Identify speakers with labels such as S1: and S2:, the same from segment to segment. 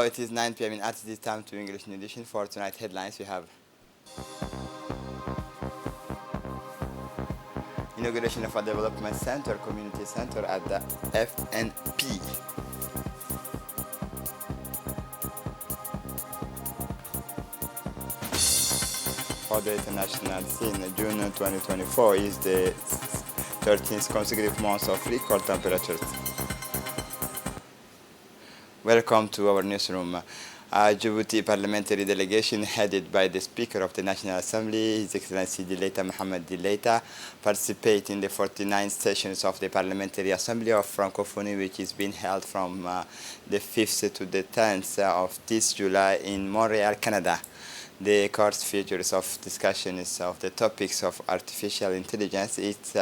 S1: it is 9 p.m. in at this time to English New Edition. For tonight headlines we have inauguration of a development center, community center at the FNP. For the international scene, June 2024 is the 13th consecutive month of record temperatures. Welcome to our newsroom. Djibouti parliamentary delegation headed by the Speaker of the National Assembly, His Excellency Dileita Mohamed Dileita, participate in the 49th sessions of the Parliamentary Assembly of Francophonie, which is being held from the 5th to the 10th of this July in Montreal, Canada. The course features of discussions of the topics of artificial intelligence, its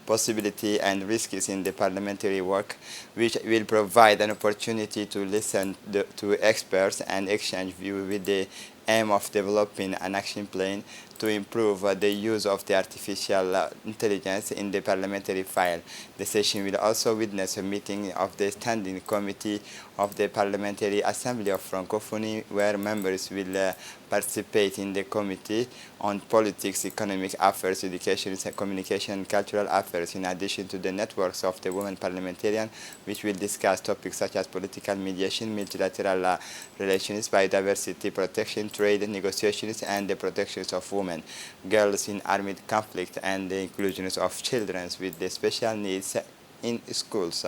S1: possibility and risks in the parliamentary work, which will provide an opportunity to listen to experts and exchange views with the aim of developing an action plan to improve the use of the artificial intelligence in the parliamentary file. The session will also witness a meeting of the Standing Committee of the Parliamentary Assembly of Francophonie, where members will participate in the Committee on Politics, Economic Affairs, Education, Communication, and Cultural Affairs, in addition to the networks of the women parliamentarians, which will discuss topics such as political mediation, multilateral relations, biodiversity protection, trade negotiations, and the protections of women, girls in armed conflict, and the inclusion of children with the special needs in schools.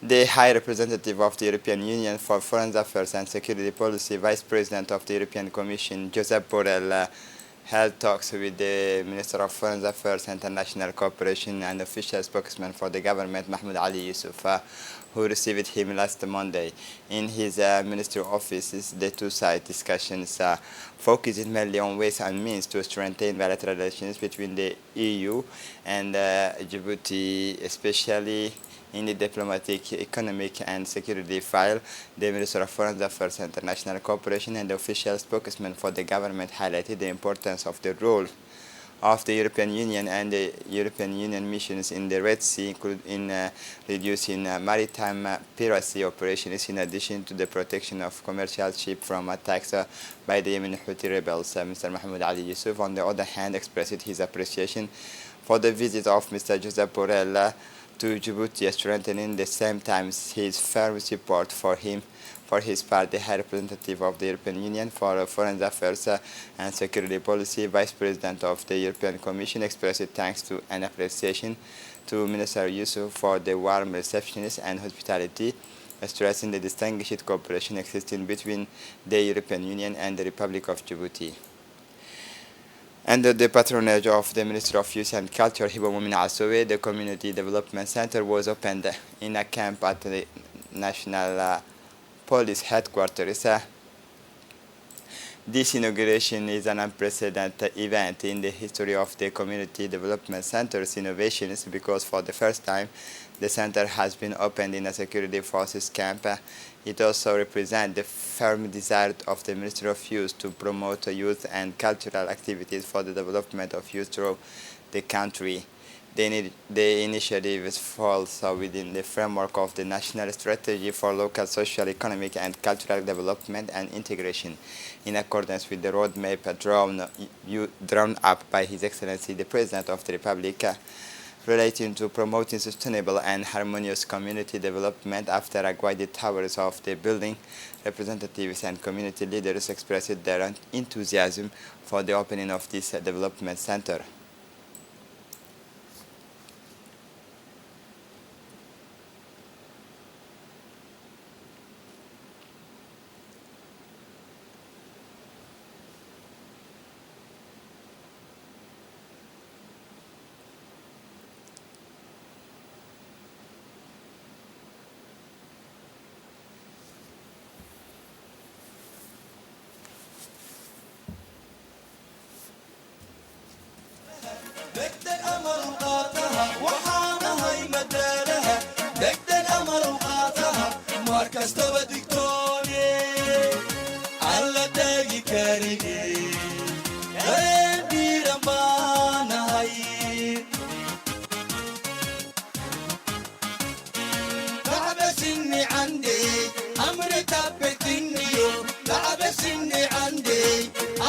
S1: The High Representative of the European Union for Foreign Affairs and Security Policy, Vice President of the European Commission, Josep Borrell, held talks with the Minister of Foreign Affairs, International Cooperation, and official spokesman for the government, Mahmoud Ali Yusuf, who received him last Monday. In his ministry offices, the two-side discussions focused mainly on ways and means to strengthen bilateral relations between the EU and Djibouti, especially in the diplomatic, economic, and security file. The Minister of Foreign Affairs and International Cooperation and the official spokesman for the government highlighted the importance of the role of the European Union and the European Union missions in the Red Sea, including reducing maritime piracy operations, in addition to the protection of commercial ships from attacks by the Yemeni Houthi rebels. Mr. Mahmoud Ali Yusuf, on the other hand, expressed his appreciation for the visit of Mr. Josep Borrell to Djibouti, strengthening the same time his firm support for him. For his part, the High Representative of the European Union for Foreign Affairs and Security Policy, Vice President of the European Commission, expressed thanks to and appreciation to Minister Yusuf for the warm reception and hospitality, stressing the distinguished cooperation existing between the European Union and the Republic of Djibouti. Under the patronage of the Ministry of Youth and Culture, Hiba Moumin Assowe, the Community Development Center was opened in a camp at the National Police Headquarters. This inauguration is an unprecedented event in the history of the Community Development Center's innovations, because for the first time the center has been opened in a security forces camp. It also represents the firm desire of the Ministry of Youth to promote youth and cultural activities for the development of youth throughout the country. The initiative falls within the framework of the National Strategy for Local Social, Economic, and Cultural Development and Integration, in accordance with the roadmap drawn up by His Excellency the President of the Republic, relating to promoting sustainable and harmonious community development. After a guided tours of the building, representatives and community leaders expressed their enthusiasm for the opening of this development center.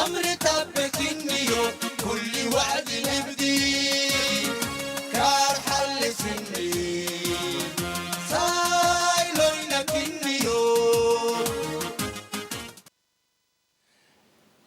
S2: عمري طبك النيو كل وعد نبدي كار حل سني سايلوينا كنيو.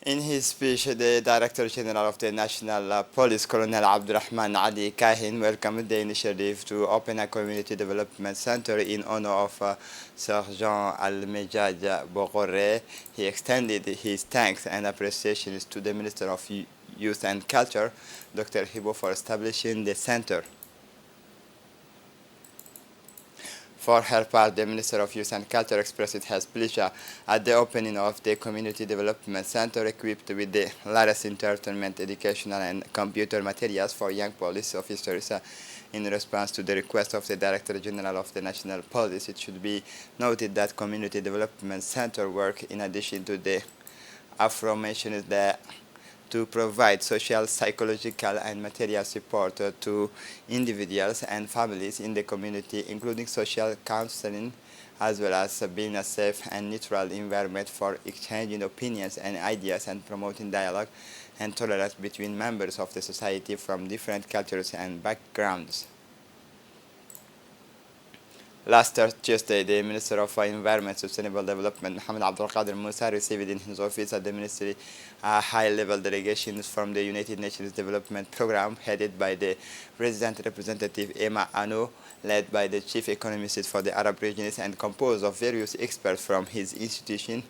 S1: In his speech, the Director General of the National Police, Colonel Abdurrahman Ali Kahin, welcomed the initiative to open a community development center in honor of Sergeant Al-Mejad Bogore. He extended his thanks and appreciations to the Minister of Youth and Culture, Dr. Hibo, for establishing the center. For her part, the Minister of Youth and Culture expressed his pleasure at the opening of the Community Development Center equipped with the latest entertainment, educational, and computer materials for young police officers. In response to the request of the Director General of the National Police, it should be noted that Community Development Center work, in addition to the aforementioned, to provide social, psychological, and material support to individuals and families in the community, including social counseling, as well as being a safe and neutral environment for exchanging opinions and ideas and promoting dialogue and tolerance between members of the society from different cultures and backgrounds. Last Tuesday, the Minister of Environment and Sustainable Development, Mohamed Abdul Qadir Musa, received in his office at the ministry a high-level delegation from the United Nations Development Programme, headed by the Resident Representative Emma Ano, led by the Chief Economist for the Arab regions, and composed of various experts from his institution.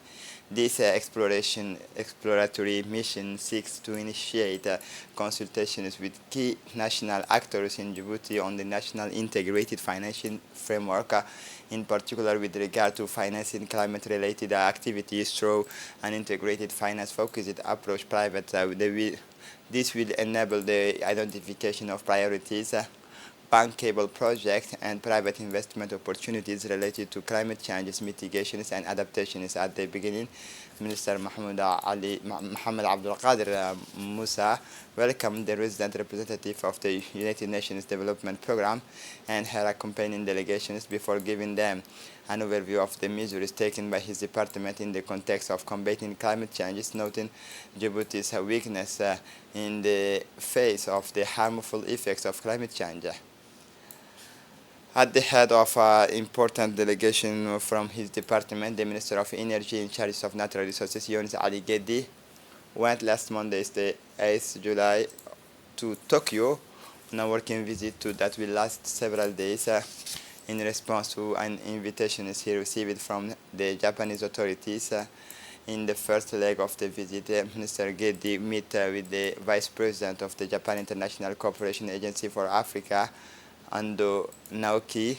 S1: This exploratory mission seeks to initiate consultations with key national actors in Djibouti on the national integrated financing framework, in particular with regard to financing climate-related activities through an integrated finance-focused approach. This will enable the identification of priorities, bankable projects, and private investment opportunities related to climate change mitigations and adaptations. At the beginning, Minister Mohamed Abdul Qadir Musa welcomed the resident representative of the United Nations Development Programme and her accompanying delegations before giving them an overview of the measures taken by his department in the context of combating climate changes, noting Djibouti's weakness in the face of the harmful effects of climate change. At the head of an important delegation from his department, the Minister of Energy in charge of Natural Resources, Younes Ali Gedi, went last Monday, the 8th July, to Tokyo on a working visit that will last several days in response to an invitation he received from the Japanese authorities. In the first leg of the visit, Minister Gedi met with the Vice President of the Japan International Cooperation Agency for Africa, Ando Naoki,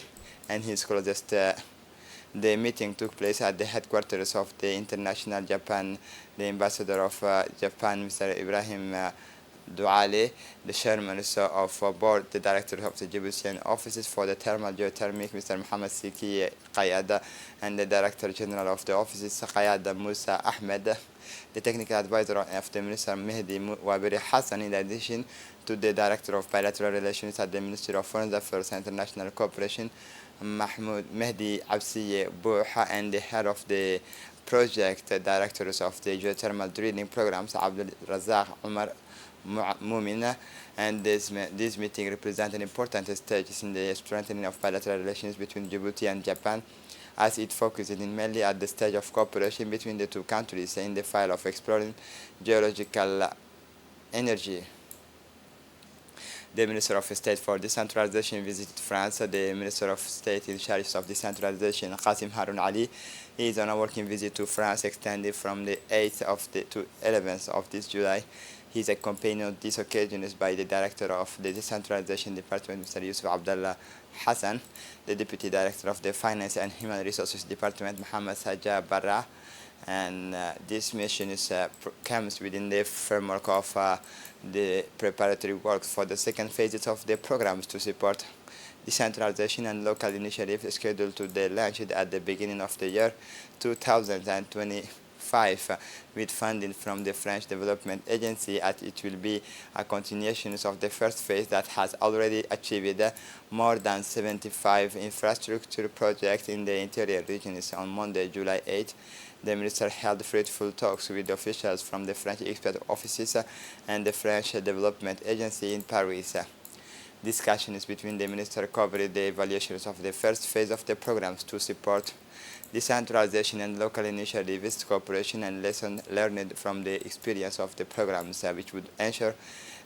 S1: and his closest. The meeting took place at the headquarters of the International Japan. The ambassador of Japan, Mr. Ibrahim Douale, the chairman of board, the director of the Djiboutian offices for the thermal geothermic, Mr. Mohamed Siki Qayada, and the director general of the offices, Qayada Musa Ahmed, the technical advisor of the Minister Mehdi Wabiri Hassan, in addition to the director of bilateral relations at the Ministry of Foreign Affairs and International Cooperation, Mahmoud Mehdi Absiye Bouha, and the head of the project directors of the geothermal drilling programs, Abdul Razak Umar Mumina. And this meeting represents an important stage in the strengthening of bilateral relations between Djibouti and Japan, as it focuses mainly at the stage of cooperation between the two countries in the field of exploring geological energy. The Minister of State for Decentralization visited France. The Minister of State in charge of decentralization, Qasim Harun Ali, is on a working visit to France extended from the 8th to 11th of this July. He is accompanied on this occasion by the Director of the Decentralization Department, Mr. Yusuf Abdallah Hassan, the Deputy Director of the Finance and Human Resources Department, Mohamed Sajja Barra, and this mission comes within the framework of the preparatory works for the second phases of the programs to support decentralization and local initiatives scheduled to be launched at the beginning of the year 2025 with funding from the French Development Agency, as it will be a continuation of the first phase that has already achieved more than 75 infrastructure projects in the interior regions. On Monday, July 8, The minister held fruitful talks with officials from the French expert offices and the French Development Agency in Paris. Discussions between the minister covered the evaluations of the first phase of the programs to support decentralization and local initiatives, cooperation and lessons learned from the experience of the programs, which would ensure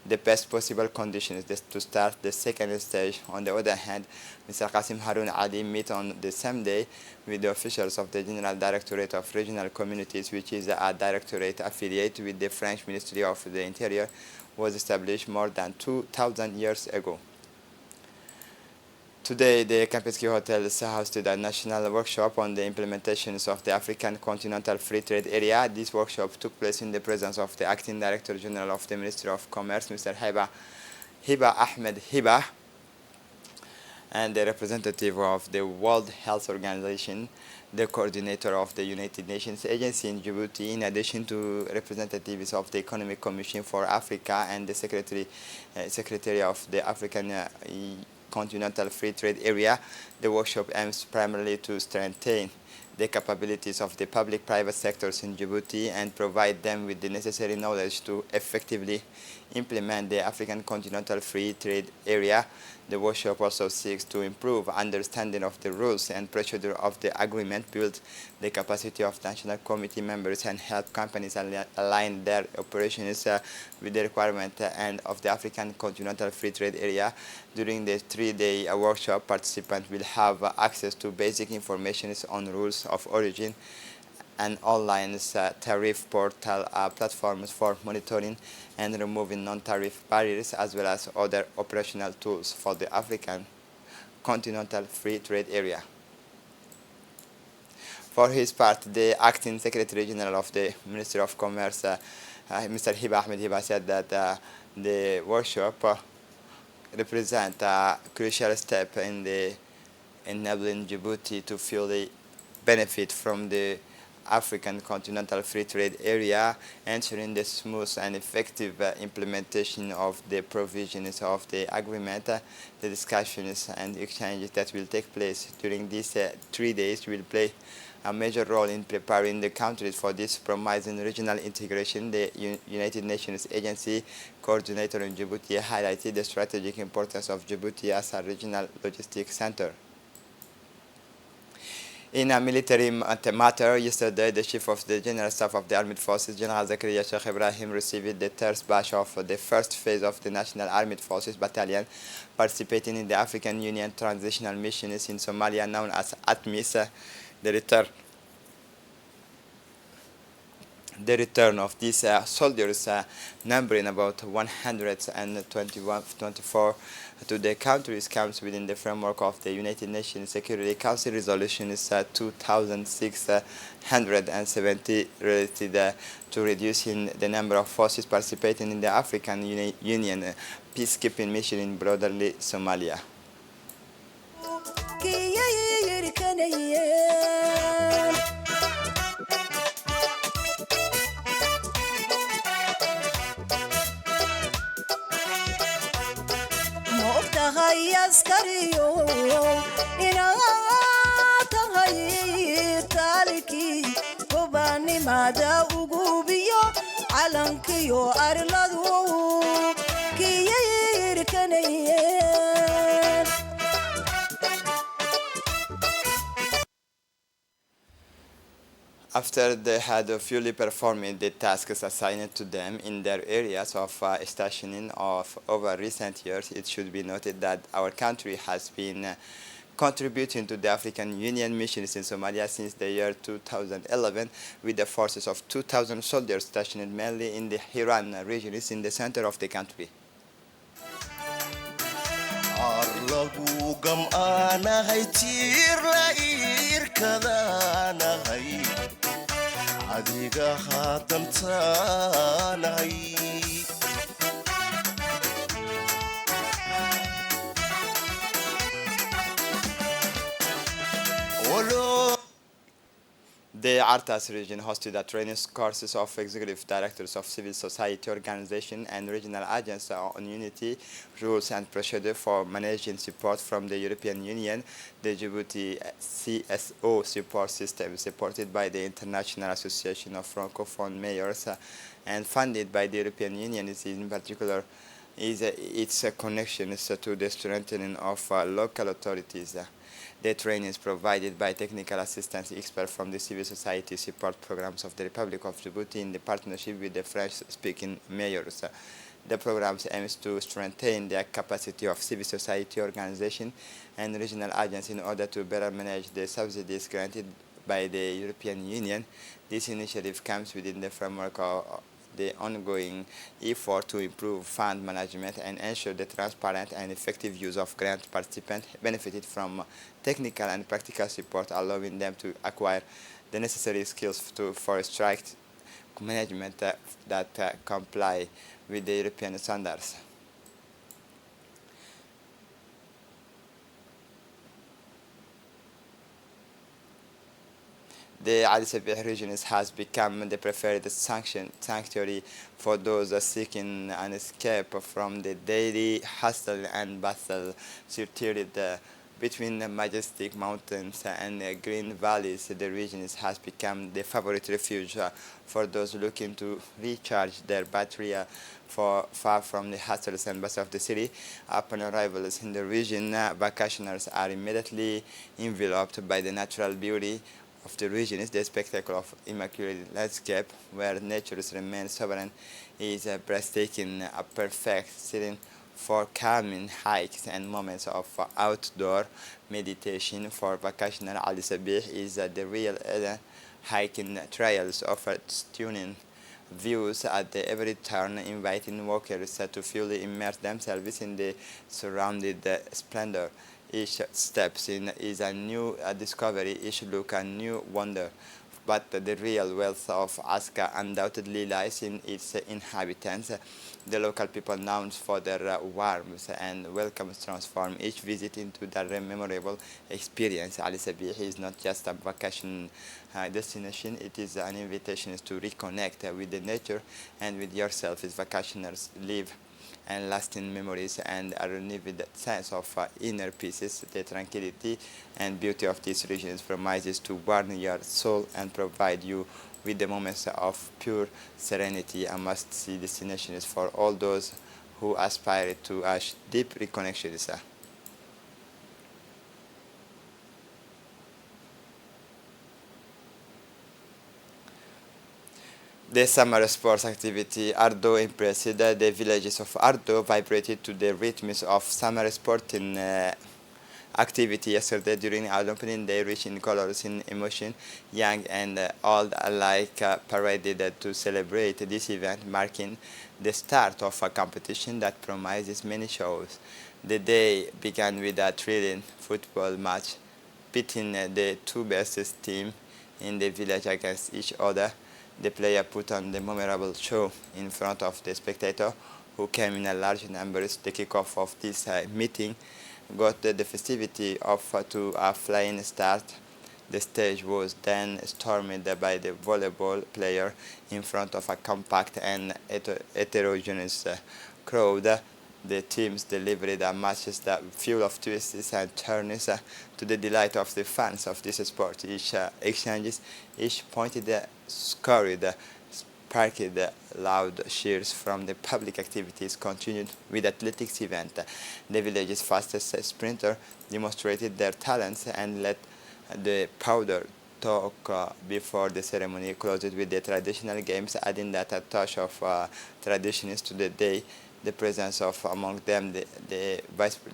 S1: the best possible conditions to start the second stage. On the other hand, Mr. Qasim Haroun Ali met on the same day with the officials of the General Directorate of Regional Communities, which is a directorate affiliated with the French Ministry of the Interior, was established more than 2,000 years ago. Today, the Kempinski Hotels hosted a national workshop on the implementations of the African Continental Free Trade Area. This workshop took place in the presence of the Acting Director General of the Ministry of Commerce, Mr. Hiba Ahmed Hiba, and the representative of the World Health Organization, the coordinator of the United Nations Agency in Djibouti, in addition to representatives of the Economic Commission for Africa and the Secretary of the African Continental Free Trade Area. The workshop aims primarily to strengthen the capabilities of the public-private sectors in Djibouti and provide them with the necessary knowledge to effectively implement the African Continental Free Trade Area. The workshop also seeks to improve understanding of the rules and procedure of the agreement, build the capacity of national committee members, and help companies align their operations with the requirement and of the African Continental Free Trade Area. During the three-day workshop, participants will have access to basic information on rules of origin and online tariff portal platforms for monitoring and removing non-tariff barriers, as well as other operational tools for the African Continental Free Trade Area. For his part, the Acting Secretary General of the Ministry of Commerce, Mr. Hiba Ahmed Hiba, said that the workshop represents a crucial step in the enabling Djibouti to fully benefit from the African Continental Free Trade Area, ensuring the smooth and effective implementation of the provisions of the agreement. The discussions and exchanges that will take place during these 3 days will play a major role in preparing the countries for this promising regional integration. The United Nations Agency coordinator in Djibouti highlighted the strategic importance of Djibouti as a regional logistics center. In a military matter, yesterday, the Chief of the General Staff of the Armed Forces, General Zakaria Sheikh Ibrahim, received the third batch of the first phase of the National Armed Forces Battalion participating in the African Union Transitional Missions in Somalia, known as ATMIS. The return of these soldiers, numbering about 124 to the countries, comes within the framework of the United Nations Security Council Resolution 2670 related to reducing the number of forces participating in the African Union peacekeeping mission in broaderly Somalia. After they had fully performed the tasks assigned to them in their areas of stationing of over recent years, it should be noted that our country has been contributing to the African Union missions in Somalia since the year 2011, with the forces of 2,000 soldiers stationed mainly in the Hiran region in the center of the country. The Artas region hosted a training courses of executive directors of civil society organization and regional agents on unity, rules and procedure for managing support from the European Union. The Djibouti CSO support system, supported by the International Association of Francophone Mayors and funded by the European Union, is in particular its connection to the strengthening of local authorities. The training is provided by technical assistance experts from the civil society support programs of the Republic of Djibouti in the partnership with the French-speaking mayors. The program aims to strengthen the capacity of civil society organizations and regional agents in order to better manage the subsidies granted by the European Union. This initiative comes within the framework of the ongoing effort to improve fund management and ensure the transparent and effective use of grant participants benefited from technical and practical support, allowing them to acquire the necessary skills for strict management that comply with the European standards. The Ali Sabih region has become the preferred sanctuary for those seeking an escape from the daily hustle and bustle situated between the majestic mountains and green valleys. The region has become the favorite refuge for those looking to recharge their battery far from the hustles and bustle of the city. Upon arrivals in the region, vacationers are immediately enveloped by the natural beauty of the region. Is the spectacle of immaculate landscape where nature remains sovereign is breathtaking, a perfect setting for calming hikes and moments of outdoor meditation. For vacationer, Ali Sabih is the real hiking trails offer stunning views at every turn, inviting walkers to fully immerse themselves in the surrounded splendor. Each step in is a new discovery, each look a new wonder. But the real wealth of Aska undoubtedly lies in its inhabitants. The local people, known for their warmth and welcome, transform each visit into a memorable experience. Ali Sabih is not just a vacation destination, it is an invitation to reconnect with the nature and with yourself as vacationers live and lasting memories and a renewed sense of inner peace. The tranquility and beauty of these regions promises to warm your soul and provide you with the moments of pure serenity. A must-see destination is for all those who aspire to a deep reconnection. The summer sports activity Ardo impressed. The villages of Ardo vibrated to the rhythms of summer sporting activity yesterday during our opening day, rich in colors and emotion. Young and old alike paraded to celebrate this event, marking the start of a competition that promises many shows. The day began with a thrilling football match pitting the two best teams in the village against each other. The player put on the memorable show in front of the spectator, who came in a large numbers. The kickoff of this meeting got the festivity off to a flying start. The stage was then stormed by the volleyball player in front of a compact and heterogeneous crowd. The teams delivered a matches that full of twists and turns to the delight of the fans of this sport. Each exchanges, each pointed, scored, sparked loud cheers from the public. Activities continued with athletics event. The village's fastest sprinter demonstrated their talents and let the powder talk before the ceremony closed with the traditional games, adding that a touch of traditions to the day. The presence of among them the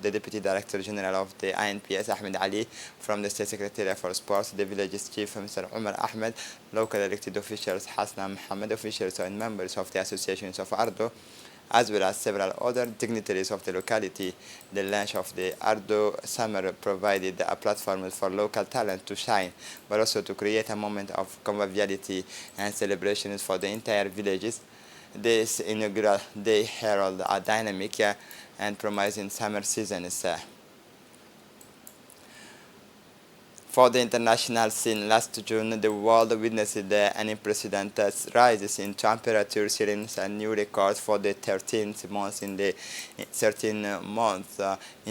S1: Deputy Director General of the INPS, Ahmed Ali, from the State Secretariat for Sports, the village's chief, Mr. Umar Ahmed, local elected officials, Hasna Mohammed, officials and members of the associations of Ardo, as well as several other dignitaries of the locality. The launch of the Ardo Summer provided a platform for local talent to shine, but also to create a moment of conviviality and celebrations for the entire villages. This inaugural day heralded a dynamic and promising summer season. For the international scene, last June, the world witnessed an unprecedented rise in temperature, setting a new record for the 13th month in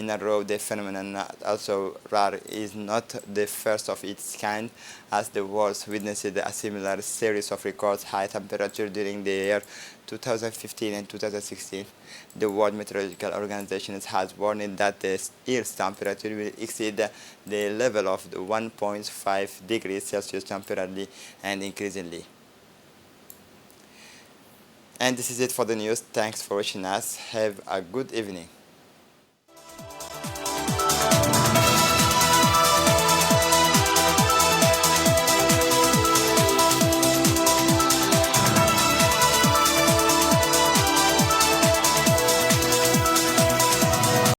S1: a row. The phenomenon, also rare, is not the first of its kind, as the world witnessed a similar series of record high temperature during the year 2015 and 2016. The World Meteorological Organization has warned that the Earth's temperature will exceed the level of the 1.5 degrees Celsius temporarily and increasingly. And this is it for the news. Thanks for watching us. Have a good evening.